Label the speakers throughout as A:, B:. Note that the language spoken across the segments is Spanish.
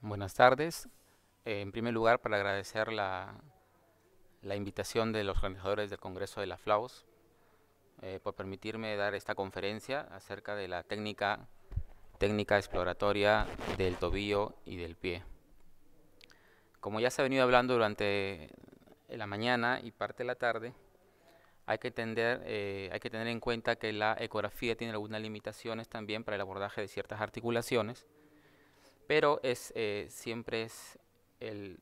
A: Buenas tardes. En primer lugar, para agradecer la invitación de los organizadores del Congreso de la FLAUS por permitirme dar esta conferencia acerca de la técnica exploratoria del tobillo y del pie. Como ya se ha venido hablando durante la mañana y parte de la tarde, hay que tener en cuenta que la ecografía tiene algunas limitaciones también para el abordaje de ciertas articulaciones, pero siempre es el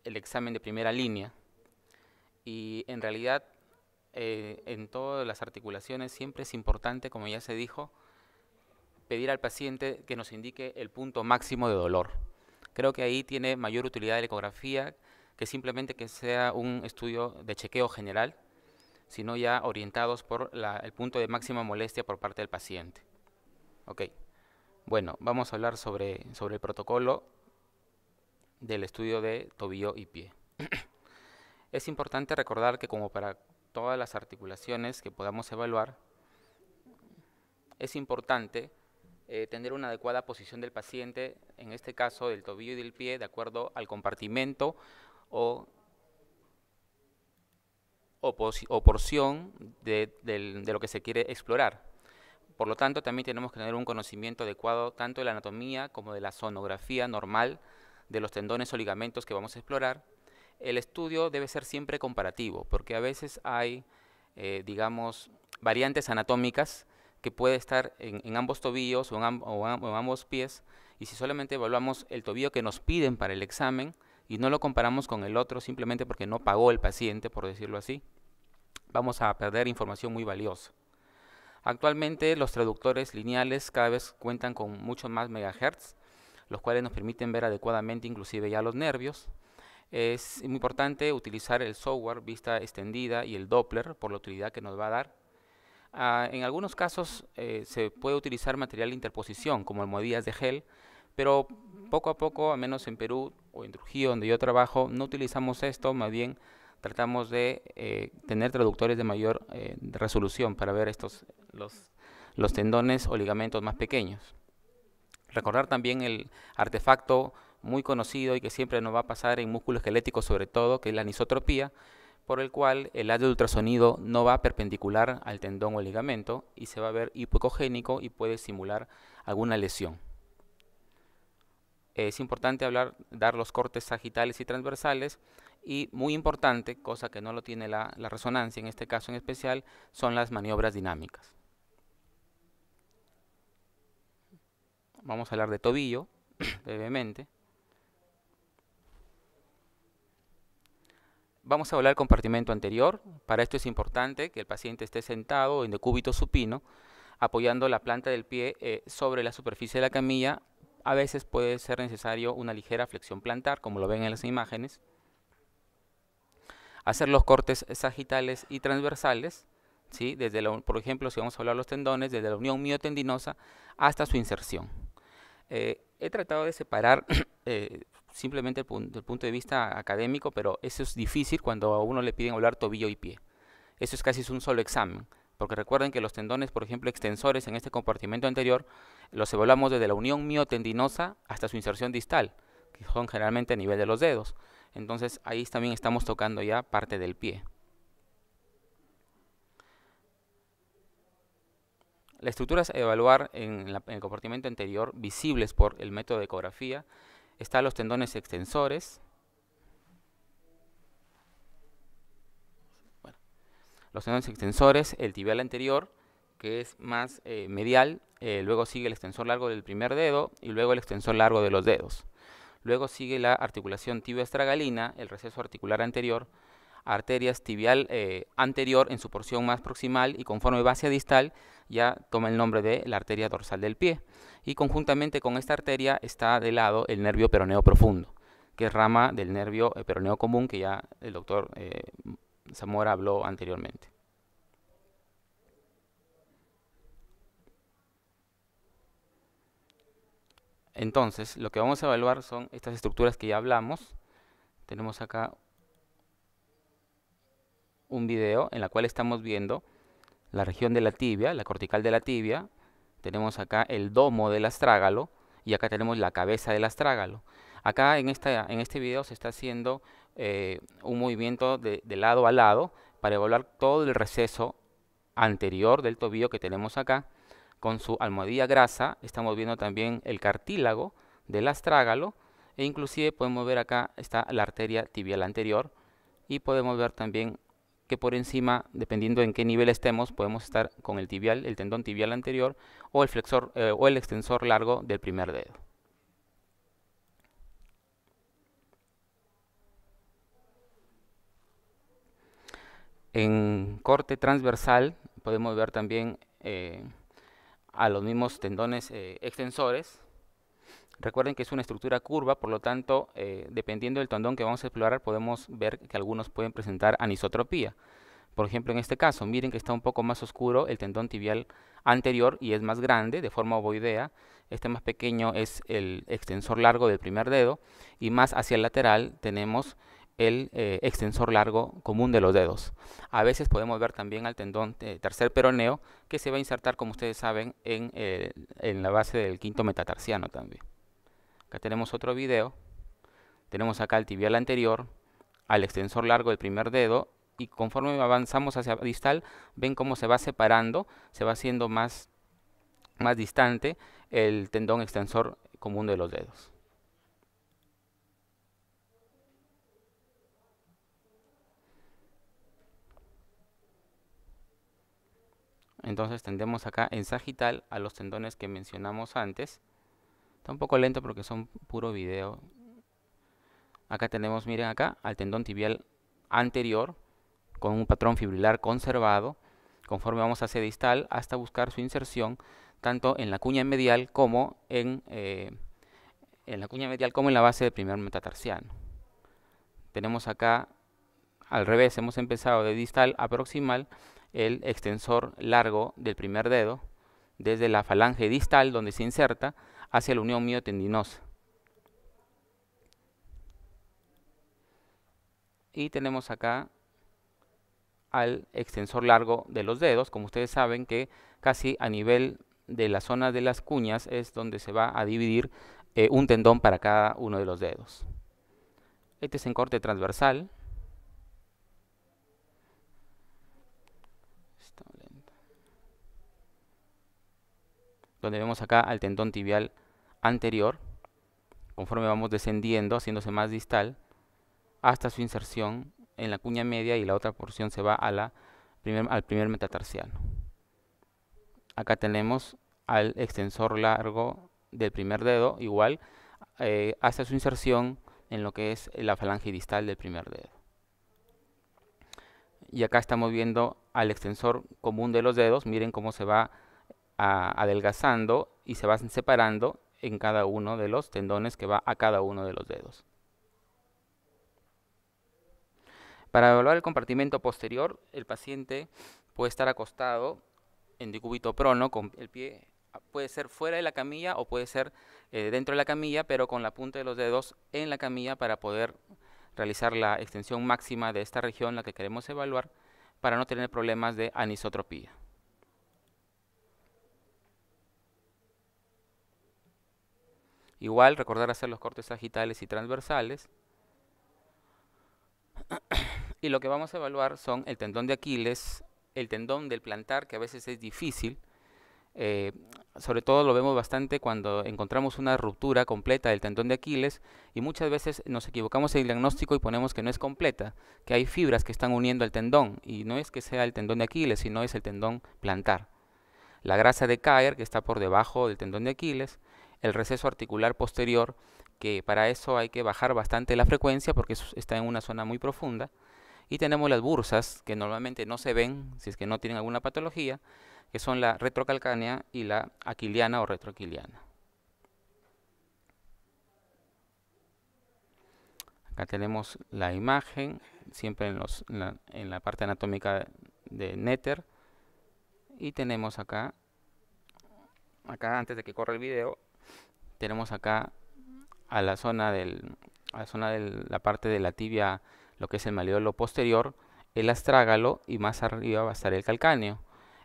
A: examen de primera línea, y en realidad en todas las articulaciones siempre es importante, como ya se dijo, pedir al paciente que nos indique el punto máximo de dolor. Creo que ahí tiene mayor utilidad la ecografía que simplemente que sea un estudio de chequeo general, sino ya orientados por el punto de máxima molestia por parte del paciente. Ok, bueno, vamos a hablar sobre el protocolo del estudio de tobillo y pie. Es importante recordar que, como para todas las articulaciones que podamos evaluar, es importante tener una adecuada posición del paciente, en este caso del tobillo y del pie, de acuerdo al compartimento o porción de lo que se quiere explorar. Por lo tanto, también tenemos que tener un conocimiento adecuado tanto de la anatomía como de la sonografía normal de los tendones o ligamentos que vamos a explorar. El estudio debe ser siempre comparativo, porque a veces hay, digamos, variantes anatómicas que puede estar en ambos tobillos o en ambos pies, y si solamente evaluamos el tobillo que nos piden para el examen y no lo comparamos con el otro simplemente porque no pagó el paciente, por decirlo así, vamos a perder información muy valiosa. Actualmente los traductores lineales cada vez cuentan con muchos más megahertz, los cuales nos permiten ver adecuadamente inclusive ya los nervios. Es muy importante utilizar el software vista extendida y el Doppler por la utilidad que nos va a dar. En algunos casos se puede utilizar material de interposición como almohadillas de gel, pero poco a poco, al menos en Perú o en Trujillo, donde yo trabajo, no utilizamos esto, más bien tratamos de tener traductores de mayor resolución para ver los tendones o ligamentos más pequeños. Recordar también el artefacto muy conocido y que siempre nos va a pasar en músculo esquelético sobre todo, que es la anisotropía, por el cual el haz de ultrasonido no va perpendicular al tendón o el ligamento y se va a ver hipoecogénico y puede simular alguna lesión. Es importante dar los cortes sagitales y transversales, y muy importante, cosa que no lo tiene la resonancia en este caso en especial, son las maniobras dinámicas. Vamos a hablar de tobillo brevemente. Vamos a hablar del compartimento anterior. Para esto es importante que el paciente esté sentado en decúbito supino, apoyando la planta del pie sobre la superficie de la camilla. A veces puede ser necesario una ligera flexión plantar, como lo ven en las imágenes. Hacer los cortes sagitales y transversales, ¿sí? Por ejemplo, si vamos a hablar de los tendones, desde la unión miotendinosa hasta su inserción. He tratado de separar simplemente desde el punto de vista académico, pero eso es difícil cuando a uno le piden hablar tobillo y pie. Eso es casi un solo examen, porque recuerden que los tendones, por ejemplo, extensores en este compartimento anterior, los evaluamos desde la unión miotendinosa hasta su inserción distal, que son generalmente a nivel de los dedos. Entonces ahí también estamos tocando ya parte del pie. Las estructuras a evaluar en el compartimento anterior, visibles por el método de ecografía, están los tendones extensores. Bueno, los tendones extensores, el tibial anterior, que es más medial, luego sigue el extensor largo del primer dedo y luego el extensor largo de los dedos. Luego sigue la articulación tibio-estragalina, el receso articular anterior, arterias tibial anterior en su porción más proximal, y conforme va hacia distal ya toma el nombre de la arteria dorsal del pie. Y conjuntamente con esta arteria está de lado el nervio peroneo profundo, que es rama del nervio peroneo común, que ya el doctor Zamora habló anteriormente. Entonces, lo que vamos a evaluar son estas estructuras que ya hablamos. Tenemos acá un video en la cual estamos viendo la región de la tibia, la cortical de la tibia, tenemos acá el domo del astrágalo y acá tenemos la cabeza del astrágalo. Acá en este video se está haciendo un movimiento de lado a lado para evaluar todo el receso anterior del tobillo que tenemos acá. Con su almohadilla grasa estamos viendo también el cartílago del astrágalo e inclusive podemos ver acá está la arteria tibial anterior y podemos ver también que por encima, dependiendo en qué nivel estemos, podemos estar con el tibial, el tendón tibial anterior o el flexor o el extensor largo del primer dedo. En corte transversal podemos ver también a los mismos tendones extensores. Recuerden que es una estructura curva, por lo tanto, dependiendo del tendón que vamos a explorar, podemos ver que algunos pueden presentar anisotropía. Por ejemplo, en este caso, miren que está un poco más oscuro el tendón tibial anterior y es más grande, de forma ovoidea. Este más pequeño es el extensor largo del primer dedo y más hacia el lateral tenemos el extensor largo común de los dedos. A veces podemos ver también al tendón tercer peroneo que se va a insertar, como ustedes saben, en la base del quinto metatarsiano también. Acá tenemos otro video. Tenemos acá el tibial anterior, al extensor largo del primer dedo y conforme avanzamos hacia distal, ven cómo se va separando, se va haciendo más distante el tendón extensor común de los dedos. Entonces tendemos acá en sagital a los tendones que mencionamos antes. Está un poco lento porque son puro video. Acá tenemos, miren acá, al tendón tibial anterior con un patrón fibrilar conservado. Conforme vamos hacia distal hasta buscar su inserción tanto en la cuña medial como en la base del primer metatarsiano. Tenemos acá al revés, hemos empezado de distal a proximal el extensor largo del primer dedo desde la falange distal donde se inserta hacia la unión miotendinosa. Y tenemos acá al extensor largo de los dedos, como ustedes saben que casi a nivel de la zona de las cuñas es donde se va a dividir un tendón para cada uno de los dedos. Este es en corte transversal. Donde vemos acá al tendón tibial anterior, conforme vamos descendiendo, haciéndose más distal, hasta su inserción en la cuña media y la otra porción se va al primer metatarsiano. Acá tenemos al extensor largo del primer dedo, igual, hasta su inserción en lo que es la falange distal del primer dedo. Y acá estamos viendo al extensor común de los dedos, miren cómo se va adelgazando y se van separando en cada uno de los tendones que va a cada uno de los dedos. Para evaluar el compartimento posterior, el paciente puede estar acostado en decúbito prono, con el pie puede ser fuera de la camilla o puede ser dentro de la camilla, pero con la punta de los dedos en la camilla para poder realizar la extensión máxima de esta región, la que queremos evaluar, para no tener problemas de anisotropía. Igual, recordar hacer los cortes sagitales y transversales. Y lo que vamos a evaluar son el tendón de Aquiles, el tendón del plantar, que a veces es difícil. Sobre todo lo vemos bastante cuando encontramos una ruptura completa del tendón de Aquiles y muchas veces nos equivocamos en el diagnóstico y ponemos que no es completa, que hay fibras que están uniendo el tendón y no es que sea el tendón de Aquiles, sino es el tendón plantar. La grasa de Caer, que está por debajo del tendón de Aquiles, el receso articular posterior, que para eso hay que bajar bastante la frecuencia porque está en una zona muy profunda, y tenemos las bursas, que normalmente no se ven si es que no tienen alguna patología, que son la retrocalcánea y la aquiliana o retroaquiliana. Acá tenemos la imagen, siempre en la parte anatómica de Netter. Y tenemos acá antes de que corra el video, tenemos acá a la zona de la parte de la tibia, lo que es el malleolo posterior, el astrágalo y más arriba va a estar el calcáneo.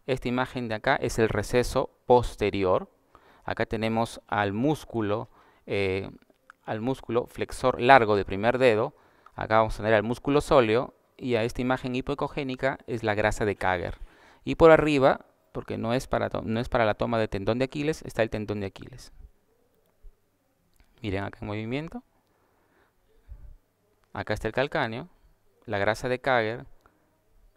A: Esta imagen de acá es el receso posterior. Acá tenemos al músculo flexor largo del primer dedo. Acá vamos a tener al músculo sóleo, y a esta imagen hipoecogénica es la grasa de Kager. Y por arriba, porque no es para la toma de tendón de Aquiles, está el tendón de Aquiles. Miren acá en movimiento. Acá está el calcáneo, la grasa de Kager,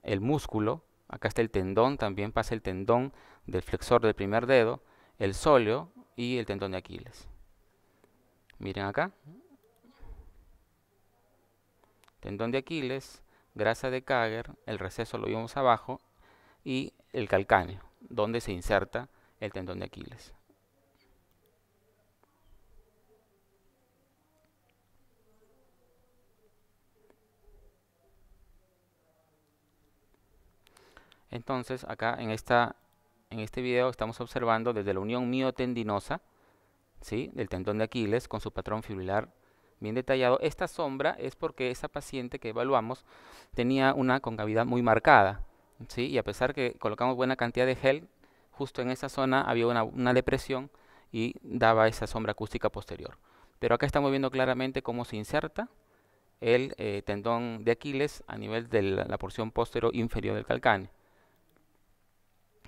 A: el músculo. Acá está el tendón, también pasa el tendón del flexor del primer dedo, el sóleo y el tendón de Aquiles. Miren acá. Tendón de Aquiles, grasa de Kager, el receso lo vimos abajo, y el calcáneo, donde se inserta el tendón de Aquiles. Entonces, acá en este video estamos observando desde la unión miotendinosa, ¿sí?, del tendón de Aquiles con su patrón fibrilar bien detallado. Esta sombra es porque esa paciente que evaluamos tenía una concavidad muy marcada, ¿sí?, y a pesar que colocamos buena cantidad de gel, justo en esa zona había una depresión y daba esa sombra acústica posterior. Pero acá estamos viendo claramente cómo se inserta el tendón de Aquiles a nivel de la porción posterior inferior del calcáneo.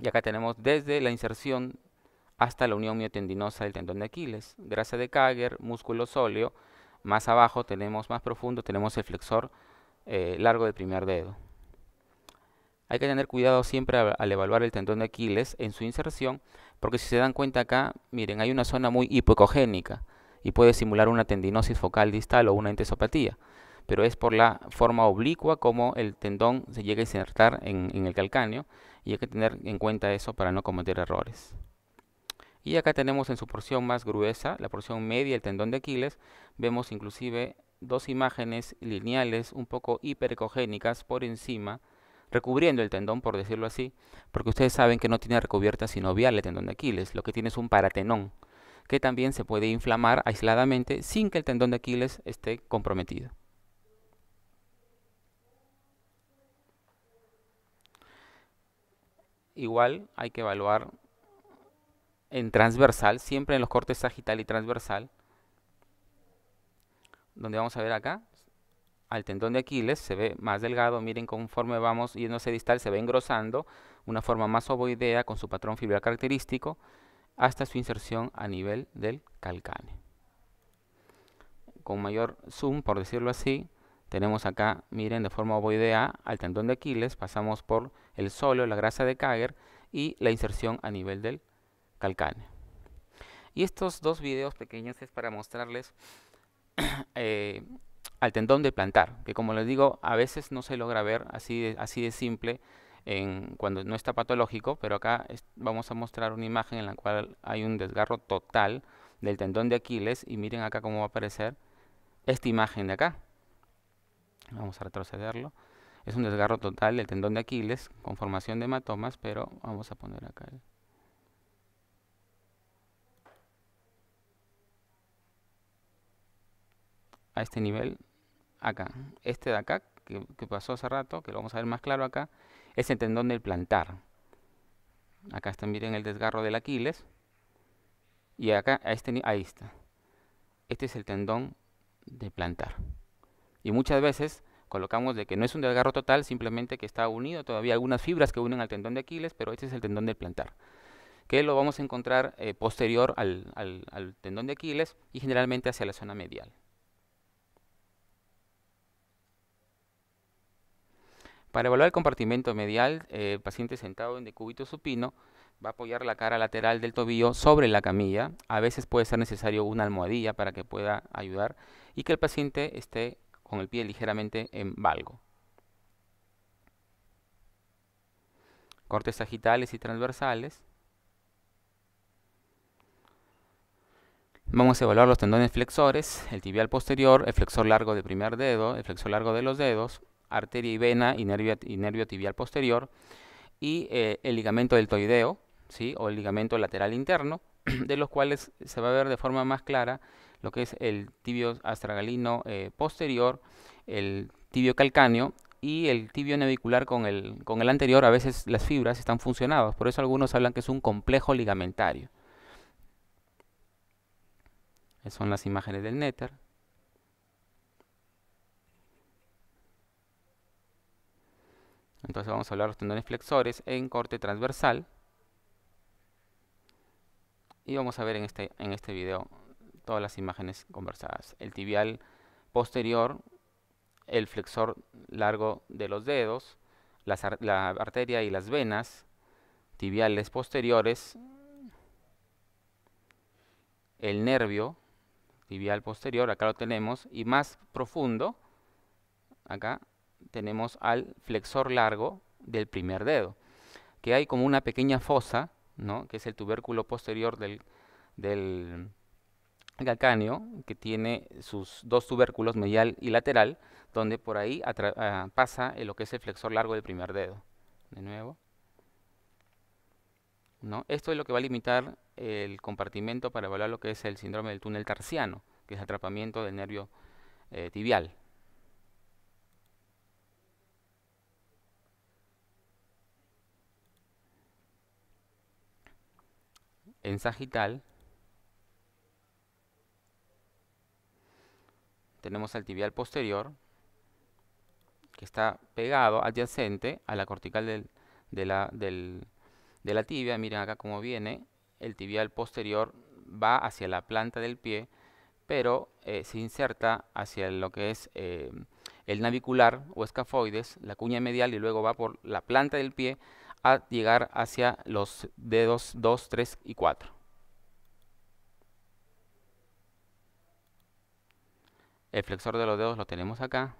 A: Y acá tenemos desde la inserción hasta la unión miotendinosa del tendón de Aquiles, grasa de Kager, músculo sóleo. Más abajo tenemos, más profundo, tenemos el flexor largo del primer dedo. Hay que tener cuidado siempre al evaluar el tendón de Aquiles en su inserción, porque si se dan cuenta acá, miren, hay una zona muy hipoecogénica y puede simular una tendinosis focal distal o una entesopatía, pero es por la forma oblicua como el tendón se llega a insertar en el calcáneo, y hay que tener en cuenta eso para no cometer errores. Y acá tenemos en su porción más gruesa, la porción media, el tendón de Aquiles. Vemos inclusive dos imágenes lineales un poco hiperecogénicas por encima, recubriendo el tendón, por decirlo así, porque ustedes saben que no tiene recubierta sinovial el tendón de Aquiles, lo que tiene es un paratenón, que también se puede inflamar aisladamente sin que el tendón de Aquiles esté comprometido. Igual hay que evaluar en transversal, siempre en los cortes sagital y transversal, donde vamos a ver acá al tendón de Aquiles, se ve más delgado. Miren, conforme vamos yéndose distal se va engrosando, una forma más ovoidea con su patrón fibrilar característico, hasta su inserción a nivel del calcáneo. Con mayor zoom, por decirlo así, tenemos acá, miren, de forma ovoidea al tendón de Aquiles, pasamos por el sóleo, la grasa de Kager y la inserción a nivel del calcáneo. Y estos dos videos pequeños es para mostrarles al tendón de plantar, que como les digo, a veces no se logra ver así de simple cuando no está patológico, pero acá vamos a mostrar una imagen en la cual hay un desgarro total del tendón de Aquiles, y miren acá cómo va a aparecer esta imagen de acá. Vamos a retrocederlo. Es un desgarro total del tendón de Aquiles con formación de hematomas, pero vamos a poner acá a este nivel, acá. Este de acá, que pasó hace rato, que lo vamos a ver más claro acá, es el tendón del plantar. Acá está, miren, el desgarro del Aquiles. Y acá, ahí está. Este es el tendón de plantar. Y muchas veces colocamos de que no es un desgarro total, simplemente que está unido todavía algunas fibras que unen al tendón de Aquiles, pero este es el tendón del plantar, que lo vamos a encontrar posterior al tendón de Aquiles y generalmente hacia la zona medial. Para evaluar el compartimento medial, el paciente sentado en decúbito supino va a apoyar la cara lateral del tobillo sobre la camilla. A veces puede ser necesario una almohadilla para que pueda ayudar, y que el paciente esté con el pie ligeramente en valgo. Cortes sagitales y transversales. Vamos a evaluar los tendones flexores, el tibial posterior, el flexor largo del primer dedo, el flexor largo de los dedos, arteria y vena y nervio tibial posterior, y el ligamento deltoideo, ¿sí?, o el ligamento lateral interno, de los cuales se va a ver de forma más clara lo que es el tibio astragalino posterior, el tibio calcáneo, y el tibio navicular con el anterior, a veces las fibras están funcionadas. Por eso algunos hablan que es un complejo ligamentario. Esas son las imágenes del néter. Entonces vamos a hablar de los tendones flexores en corte transversal. Y vamos a ver en este video todas las imágenes conversadas. El tibial posterior, el flexor largo de los dedos, la arteria y las venas tibiales posteriores, el nervio tibial posterior, acá lo tenemos, y más profundo, acá tenemos al flexor largo del primer dedo, que hay como una pequeña fosa, ¿no?, que es el tubérculo posterior del calcáneo, que tiene sus dos tubérculos, medial y lateral, donde por ahí pasa lo que es el flexor largo del primer dedo. De nuevo, ¿no? Esto es lo que va a limitar el compartimento para evaluar lo que es el síndrome del túnel tarsiano, que es el atrapamiento del nervio tibial. En sagital tenemos al tibial posterior, que está pegado, adyacente a la cortical de la tibia. Miren acá cómo viene. El tibial posterior va hacia la planta del pie, pero se inserta hacia lo que es el navicular o escafoides, la cuña medial, y luego va por la planta del pie a llegar hacia los dedos 2, 3 y 4. El flexor de los dedos lo tenemos acá,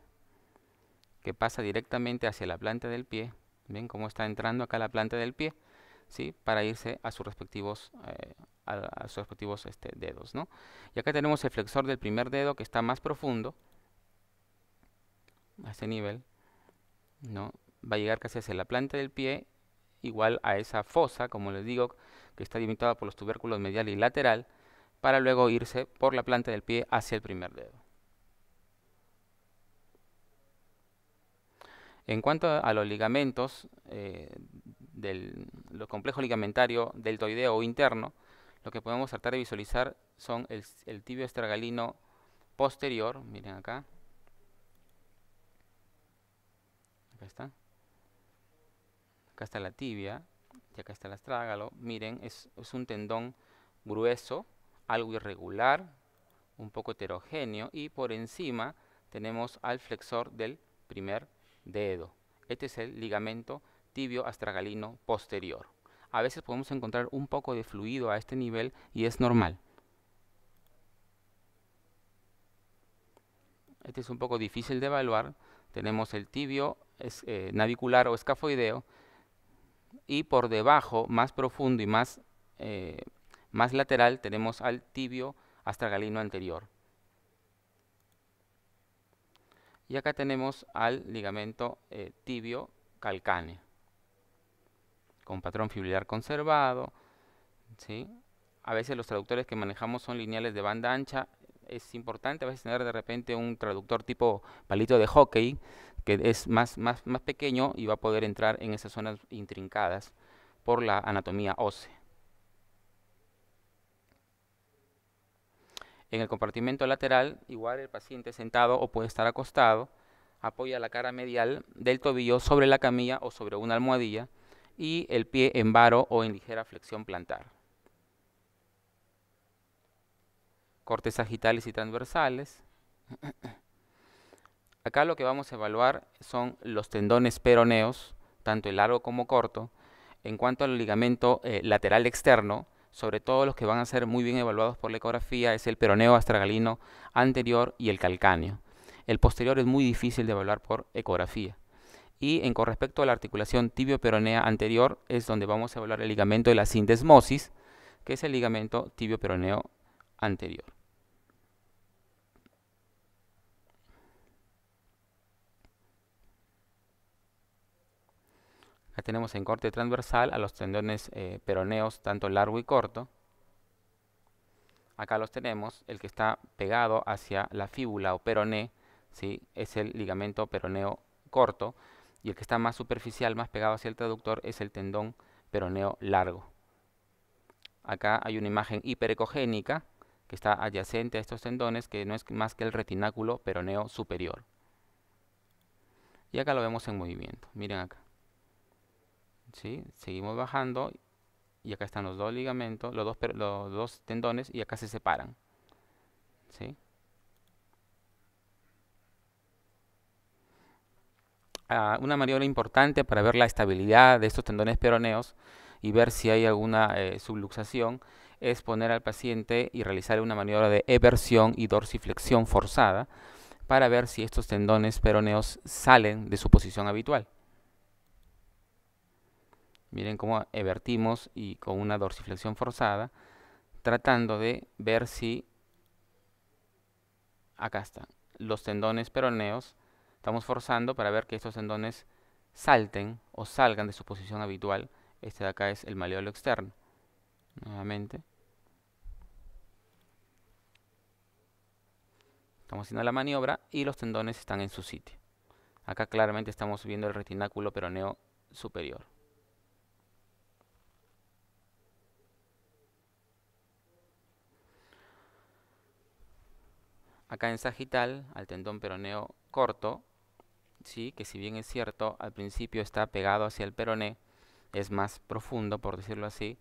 A: que pasa directamente hacia la planta del pie. ¿Ven cómo está entrando acá la planta del pie? ¿Sí? Para irse a sus respectivos, dedos, ¿no? Y acá tenemos el flexor del primer dedo, que está más profundo, a este nivel, ¿no? Va a llegar casi hacia la planta del pie, igual a esa fosa, como les digo, que está delimitada por los tubérculos medial y lateral, para luego irse por la planta del pie hacia el primer dedo. En cuanto a los ligamentos del complejo ligamentario deltoideo o interno, lo que podemos tratar de visualizar son el tibio astragalino posterior. Miren acá. Acá está. Acá está la tibia y acá está el astrágalo. Miren, es un tendón grueso, algo irregular, un poco heterogéneo, y por encima tenemos al flexor del primer dedo. Este es el ligamento tibio astragalino posterior. A veces podemos encontrar un poco de fluido a este nivel y es normal. Este es un poco difícil de evaluar. Tenemos el tibio navicular o escafoideo, y por debajo, más profundo y más lateral, tenemos al tibio astragalino anterior. Y acá tenemos al ligamento tibio calcáneo, con patrón fibrilar conservado, ¿sí? A veces los traductores que manejamos son lineales de banda ancha. Es importante a veces tener de repente un traductor tipo palito de hockey, que es más pequeño y va a poder entrar en esas zonas intrincadas por la anatomía ósea. En el compartimento lateral, igual el paciente sentado o puede estar acostado, apoya la cara medial del tobillo sobre la camilla o sobre una almohadilla y el pie en varo o en ligera flexión plantar. Cortes sagitales y transversales. Acá lo que vamos a evaluar son los tendones peroneos, tanto el largo como corto. En cuanto al ligamento lateral externo, sobre todo los que van a ser muy bien evaluados por la ecografía, es el peroneo astragalino anterior y el calcáneo. El posterior es muy difícil de evaluar por ecografía. Y con respecto a la articulación tibio-peronea anterior, es donde vamos a evaluar el ligamento de la sindesmosis, que es el ligamento tibio-peroneo anterior. Acá tenemos en corte transversal a los tendones peroneos, tanto largo y corto. Acá los tenemos. El que está pegado hacia la fíbula o peroné, ¿sí?, es el ligamento peroneo corto, y el que está más superficial, más pegado hacia el traductor, es el tendón peroneo largo. Acá hay una imagen hiperecogénica que está adyacente a estos tendones, que no es más que el retináculo peroneo superior. Y acá lo vemos en movimiento. Miren acá. ¿Sí? Seguimos bajando y acá están los dos ligamentos, los dos tendones, y acá se separan. ¿Sí? Una maniobra importante para ver la estabilidad de estos tendones peroneos y ver si hay alguna subluxación es poner al paciente y realizar una maniobra de eversión y dorsiflexión forzada para ver si estos tendones peroneos salen de su posición habitual. Miren cómo evertimos y con una dorsiflexión forzada, tratando de ver si, acá están, los tendones peroneos. Estamos forzando para ver que estos tendones salten o salgan de su posición habitual. Este de acá es el maleolo externo. Nuevamente. Estamos haciendo la maniobra y los tendones están en su sitio. Acá claramente estamos viendo el retináculo peroneo superior. Acá en sagital, al tendón peroneo corto, ¿sí? Que si bien es cierto, al principio está pegado hacia el peroné, es más profundo, por decirlo así.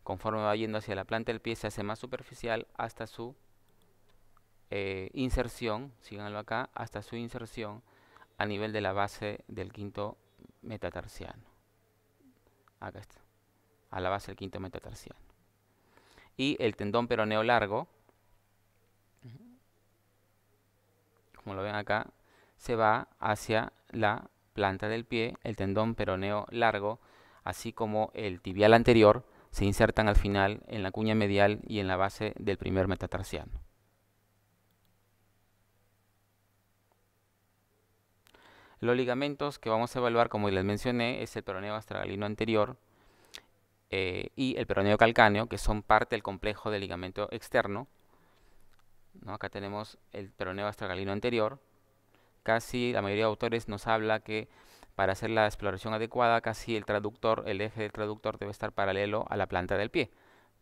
A: Conforme va yendo hacia la planta del pie, se hace más superficial hasta su inserción, síganlo acá, hasta su inserción a nivel de la base del quinto metatarsiano. Acá está, a la base del quinto metatarsiano. Y el tendón peroneo largo, como lo ven acá, se va hacia la planta del pie. El tendón peroneo largo, así como el tibial anterior, se insertan al final en la cuña medial y en la base del primer metatarsiano. Los ligamentos que vamos a evaluar, como les mencioné, es el peroneo astragalino anterior y el peroneo calcáneo, que son parte del complejo del ligamento externo. ¿No? Acá tenemos el peroneo astragalino anterior. Casi la mayoría de autores nos habla que para hacer la exploración adecuada, casi el eje del traductor debe estar paralelo a la planta del pie.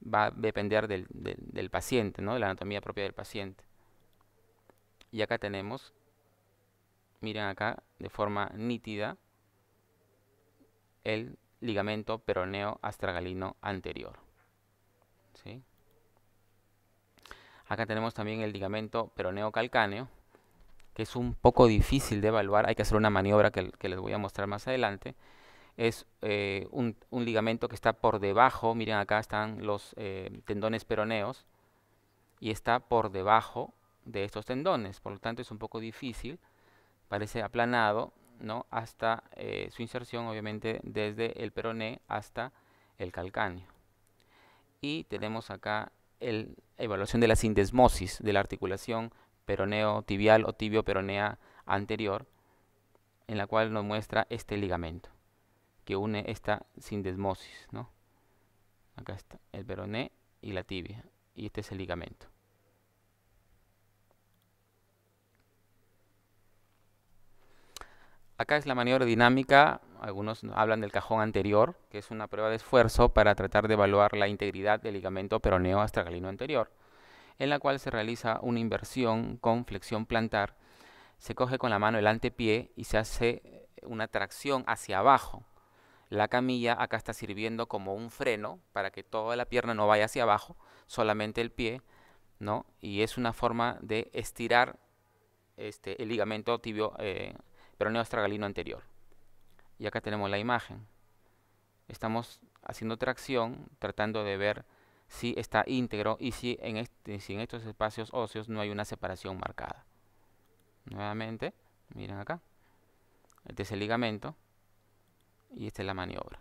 A: Va a depender del paciente, ¿no? De la anatomía propia del paciente. Y acá tenemos, miren acá de forma nítida, el ligamento peroneo astragalino anterior. ¿Sí? Acá tenemos también el ligamento peroneo calcáneo, que es un poco difícil de evaluar. Hay que hacer una maniobra que les voy a mostrar más adelante. Es un ligamento que está por debajo, miren acá están los tendones peroneos, y está por debajo de estos tendones, por lo tanto es un poco difícil, parece aplanado, ¿no? Hasta su inserción, obviamente, desde el peroné hasta el calcáneo. Y tenemos acá la evaluación de la sindesmosis de la articulación peroneo tibial o tibio peronea anterior, en la cual nos muestra este ligamento que une esta sindesmosis, ¿no? Acá está el peroné y la tibia, y este es el ligamento. Acá es la maniobra dinámica. Algunos hablan del cajón anterior, que es una prueba de esfuerzo para tratar de evaluar la integridad del ligamento peroneo astragalino anterior, en la cual se realiza una inversión con flexión plantar. Se coge con la mano el antepié y se hace una tracción hacia abajo. La camilla acá está sirviendo como un freno para que toda la pierna no vaya hacia abajo, solamente el pie, ¿no? Y es una forma de estirar el ligamento tibio peroneo astragalino anterior. Y acá tenemos la imagen. Estamos haciendo tracción, tratando de ver si está íntegro y si en estos espacios óseos no hay una separación marcada. Nuevamente, miren acá. Este es el ligamento y esta es la maniobra.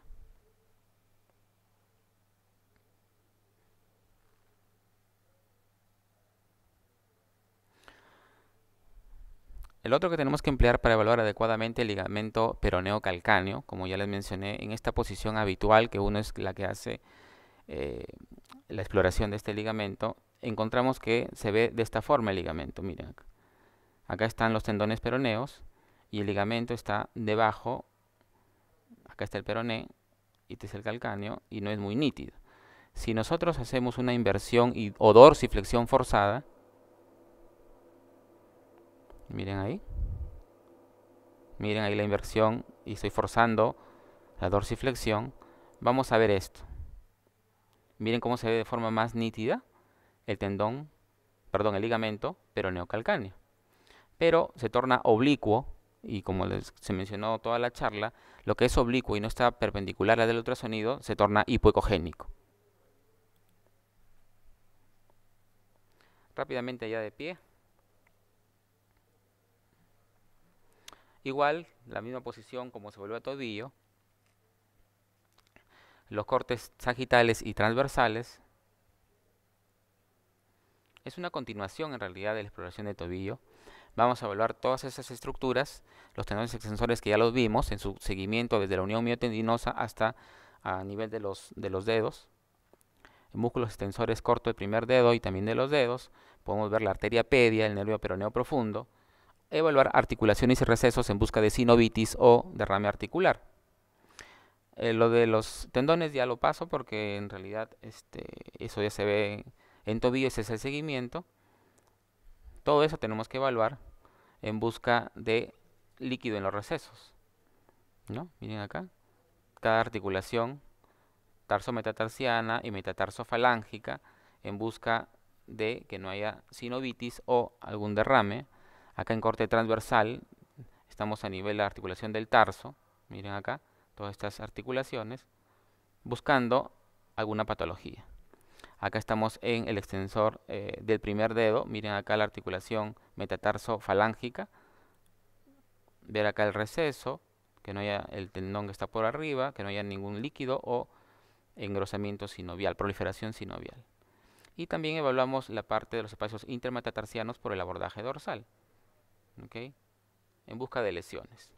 A: El otro que tenemos que emplear para evaluar adecuadamente el ligamento peroneo calcáneo, como ya les mencioné, en esta posición habitual que uno es la que hace la exploración de este ligamento, encontramos que se ve de esta forma el ligamento. Miren acá. Acá están los tendones peroneos y el ligamento está debajo. Acá está el peroné y este es el calcáneo y no es muy nítido. Si nosotros hacemos una inversión o dorsiflexión forzada, miren ahí la inversión y estoy forzando la dorsiflexión, vamos a ver esto. Miren cómo se ve de forma más nítida el el ligamento peroneo-calcáneo. Pero se torna oblicuo, y como se mencionó toda la charla, lo que es oblicuo y no está perpendicular al del ultrasonido se torna hipoecogénico. Rápidamente allá de pie. Igual, la misma posición como se vuelve a tobillo. Los cortes sagitales y transversales. Es una continuación en realidad de la exploración de tobillo. Vamos a evaluar todas esas estructuras, los tendones extensores que ya los vimos en su seguimiento desde la unión miotendinosa hasta a nivel de los dedos. Músculos extensores corto del primer dedo y también de los dedos. Podemos ver la arteria pedia, el nervio peroneo profundo. Evaluar articulaciones y recesos en busca de sinovitis o derrame articular. Lo de los tendones ya lo paso porque en realidad eso ya se ve en tobillo, ese es el seguimiento. Todo eso tenemos que evaluar en busca de líquido en los recesos, ¿no? Miren acá, cada articulación tarso-metatarsiana y metatarso-falángica en busca de que no haya sinovitis o algún derrame. Acá en corte transversal estamos a nivel de la articulación del tarso, miren acá, todas estas articulaciones, buscando alguna patología. Acá estamos en el extensor del primer dedo, miren acá la articulación metatarso-falángica, ver acá el receso, que no haya el tendón que está por arriba, que no haya ningún líquido o engrosamiento sinovial, proliferación sinovial. Y también evaluamos la parte de los espacios intermetatarsianos por el abordaje dorsal, ¿okay? En busca de lesiones.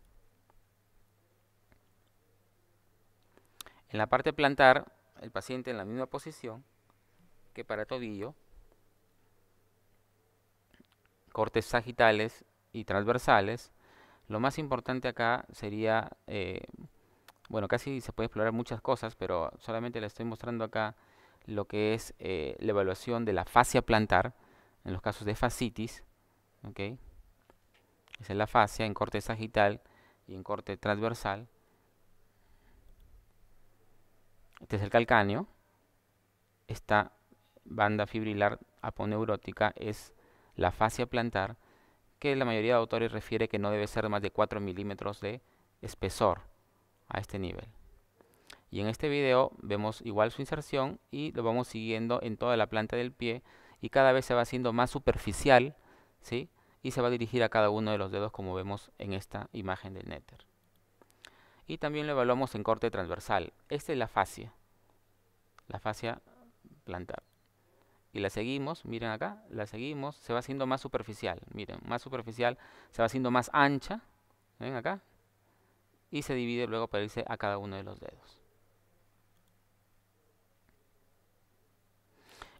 A: En la parte plantar, el paciente en la misma posición que para tobillo, cortes sagitales y transversales. Lo más importante acá sería, bueno, casi se puede explorar muchas cosas, pero solamente le estoy mostrando acá lo que es la evaluación de la fascia plantar en los casos de fascitis, ¿ok? Esa es la fascia en corte sagital y en corte transversal. Este es el calcáneo. Esta banda fibrilar aponeurótica es la fascia plantar, que la mayoría de autores refiere que no debe ser más de 4 milímetros de espesor a este nivel. Y en este video vemos igual su inserción y lo vamos siguiendo en toda la planta del pie y cada vez se va haciendo más superficial, ¿sí? Y se va a dirigir a cada uno de los dedos como vemos en esta imagen del néter. Y también lo evaluamos en corte transversal. Esta es la fascia plantar. Y la seguimos, miren acá, la seguimos, se va haciendo más superficial, miren, más superficial, se va haciendo más ancha, ven acá, y se divide luego para irse a cada uno de los dedos.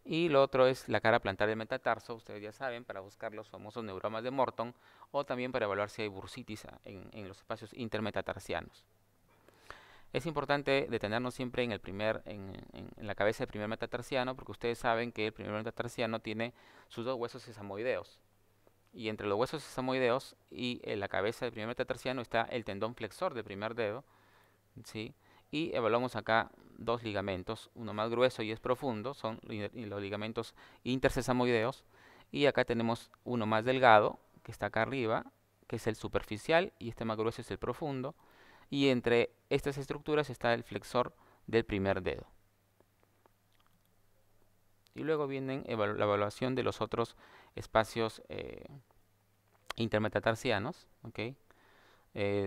A: Y lo otro es la cara plantar del metatarso, ustedes ya saben, para buscar los famosos neuromas de Morton, o también para evaluar si hay bursitis en los espacios intermetatarsianos. Es importante detenernos siempre en la cabeza del primer metatarsiano, porque ustedes saben que el primer metatarsiano tiene sus dos huesos sesamoideos. Y entre los huesos sesamoideos y la cabeza del primer metatarsiano está el tendón flexor del primer dedo, ¿sí? Y evaluamos acá dos ligamentos, uno más grueso y es profundo, son los ligamentos intersesamoideos. Y acá tenemos uno más delgado, que está acá arriba, que es el superficial, y este más grueso es el profundo. Y entre estas estructuras está el flexor del primer dedo. Y luego viene la evaluación de los otros espacios intermetatarsianos, ¿okay?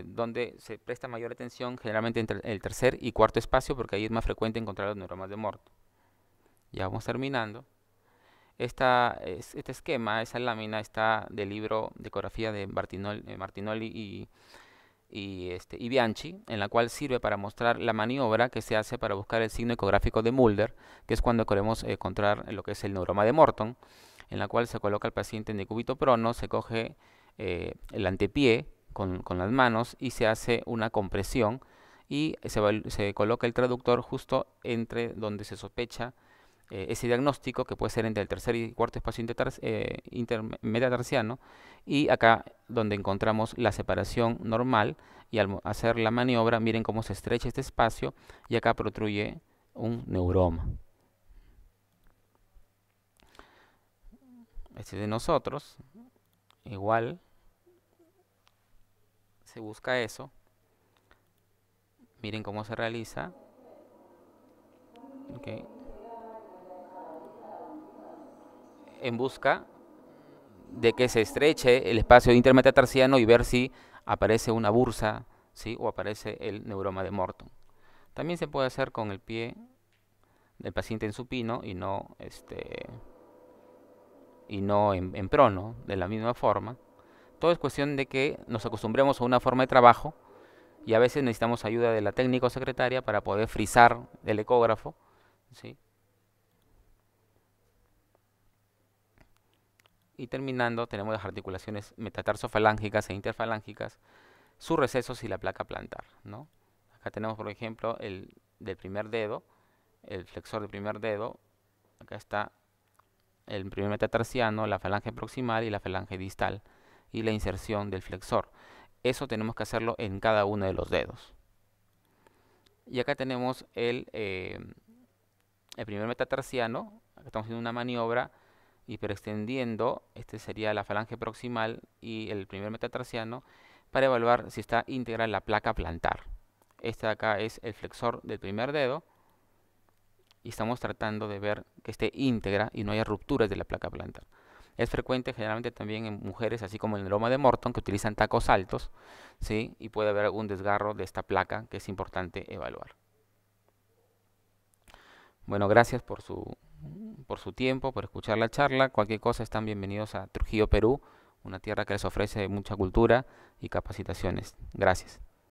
A: Donde se presta mayor atención generalmente entre el tercer y cuarto espacio, porque ahí es más frecuente encontrar los neuromas de Morton. Ya vamos terminando. Este esquema, esa lámina está del libro de ecografía de Martinoli y Bianchi, en la cual sirve para mostrar la maniobra que se hace para buscar el signo ecográfico de Mulder, que es cuando queremos encontrar lo que es el neuroma de Morton, en la cual se coloca al paciente en decúbito prono, se coge el antepié, con las manos y se hace una compresión y se coloca el traductor justo entre donde se sospecha ese diagnóstico, que puede ser entre el tercer y cuarto espacio metatarsiano, y acá donde encontramos la separación normal, y al hacer la maniobra miren cómo se estrecha este espacio y acá protruye un neuroma. Este de nosotros, igual se busca eso, miren cómo se realiza. Okay. En busca de que se estreche el espacio intermetatarsiano y ver si aparece una bursa, ¿sí? O aparece el neuroma de Morton. También se puede hacer con el pie del paciente en supino y no en prono, de la misma forma. Todo es cuestión de que nos acostumbremos a una forma de trabajo y a veces necesitamos ayuda de la técnica o secretaria para poder frizar el ecógrafo, ¿sí? Y terminando, tenemos las articulaciones metatarsofalángicas e interfalángicas, sus recesos y la placa plantar, ¿no? Acá tenemos, por ejemplo, el del primer dedo, el flexor del primer dedo. Acá está el primer metatarsiano, la falange proximal y la falange distal, y la inserción del flexor. Eso tenemos que hacerlo en cada uno de los dedos. Y acá tenemos el primer metatarsiano. Acá estamos haciendo una maniobra hiperextendiendo, este sería la falange proximal y el primer metatarsiano, para evaluar si está íntegra la placa plantar. Este de acá es el flexor del primer dedo y estamos tratando de ver que esté íntegra y no haya rupturas de la placa plantar. Es frecuente generalmente también en mujeres, así como el neuroma de Morton, que utilizan tacos altos, ¿sí? Y puede haber algún desgarro de esta placa que es importante evaluar. Bueno, gracias por su tiempo, por escuchar la charla. Cualquier cosa, están bienvenidos a Trujillo, Perú, una tierra que les ofrece mucha cultura y capacitaciones. Gracias.